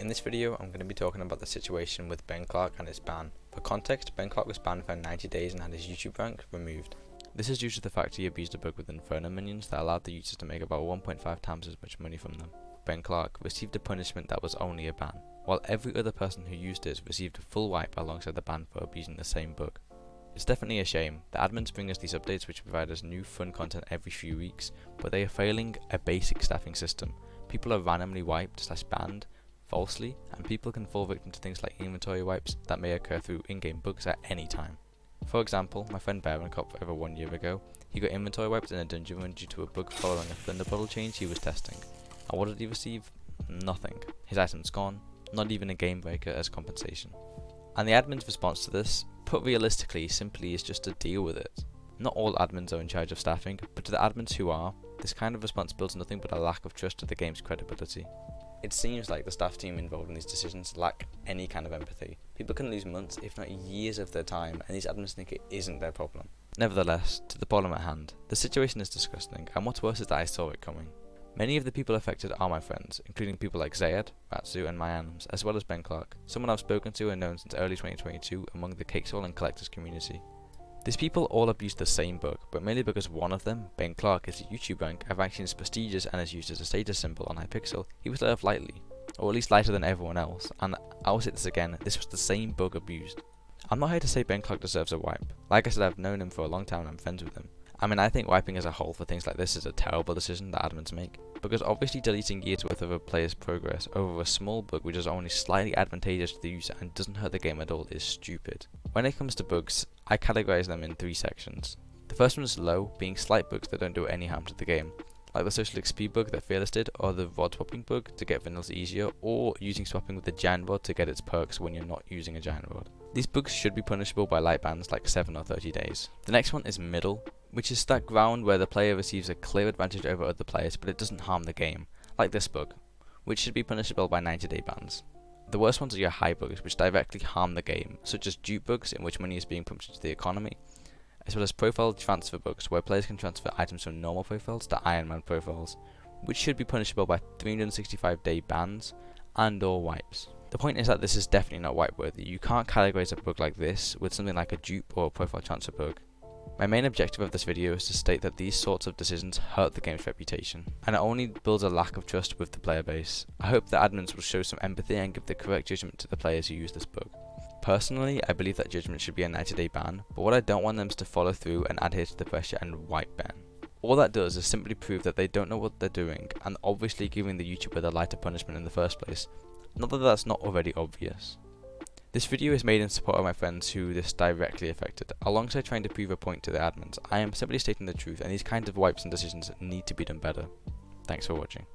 In this video, I'm going to be talking about the situation with BenC1ark's and its ban. For context, BenC1ark's was banned for 90 days and had his YouTube rank removed. This is due to the fact he abused a bug with Infernal minions that allowed the users to make about 1.5 times as much money from them. BenC1ark's received a punishment that was only a ban, while every other person who used it received a full wipe alongside the ban for abusing the same bug. It's definitely a shame. The admins bring us these updates which provide us new fun content every few weeks, but they are failing a basic staffing system. People are randomly wiped / banned falsely, and people can fall victim to things like inventory wipes that may occur through in-game bugs at any time. For example, my friend BenC1ark's over 1 year ago, he got inventory wiped in a dungeon run due to a bug following a thunder bottle change he was testing. And what did he receive? Nothing. His item's gone, not even a game breaker as compensation. And the admin's response to this, put realistically, simply is just to deal with it. Not all admins are in charge of staffing, but to the admins who are, this kind of response builds nothing but a lack of trust to the game's credibility. It seems like the staff team involved in these decisions lack any kind of empathy. People can lose months, if not years of their time, and these admins think it isn't their problem. Nevertheless, to the problem at hand, the situation is disgusting, and what's worse is that I saw it coming. Many of the people affected are my friends, including people like Zayed, Ratsu and MyAnims, as well as BenC1ark's, someone I've spoken to and known since early 2022 among the Hypixel and collectors community. These people all abused the same bug, but mainly because one of them, BenC1ark's, his YouTube rank, have actually is prestigious and is used as a status symbol on Hypixel, he was let off lightly, or at least lighter than everyone else, and I will say this again, this was the same bug abused. I'm not here to say BenC1ark's deserves a wipe. Like I said, I've known him for a long time and I'm friends with him. I mean, I think wiping as a whole for things like this is a terrible decision that admins make, because obviously deleting years worth of a player's progress over a small bug which is only slightly advantageous to the user and doesn't hurt the game at all is stupid. When it comes to bugs, I categorize them in 3 sections. The first one is low, being slight bugs that don't do any harm to the game, like the social XP bug that Fearless did, or the rod swapping bug to get vanillas easier, or using swapping with a giant rod to get its perks when you're not using a giant rod. These bugs should be punishable by light bans like 7 or 30 days. The next one is middle, which is that ground where the player receives a clear advantage over other players but it doesn't harm the game, like this bug, which should be punishable by 90-day bans. The worst ones are your high bugs which directly harm the game, such as dupe bugs in which money is being pumped into the economy, as well as profile transfer bugs where players can transfer items from normal profiles to Iron Man profiles, which should be punishable by 365-day bans and or wipes. The point is that this is definitely not wipe worthy. You can't categorize a bug like this with something like a dupe or a profile transfer bug. My main objective of this video is to state that these sorts of decisions hurt the game's reputation, and it only builds a lack of trust with the player base. I hope the admins will show some empathy and give the correct judgment to the players who use this bug. Personally, I believe that judgment should be a 90-day ban, but what I don't want them is to follow through and adhere to the pressure and wipe ban. All that does is simply prove that they don't know what they're doing, and obviously giving the YouTuber the lighter punishment in the first place, not that that's not already obvious. This video is made in support of my friends who this directly affected. Alongside trying to prove a point to the admins, I am simply stating the truth, and these kinds of wipes and decisions need to be done better. Thanks for watching.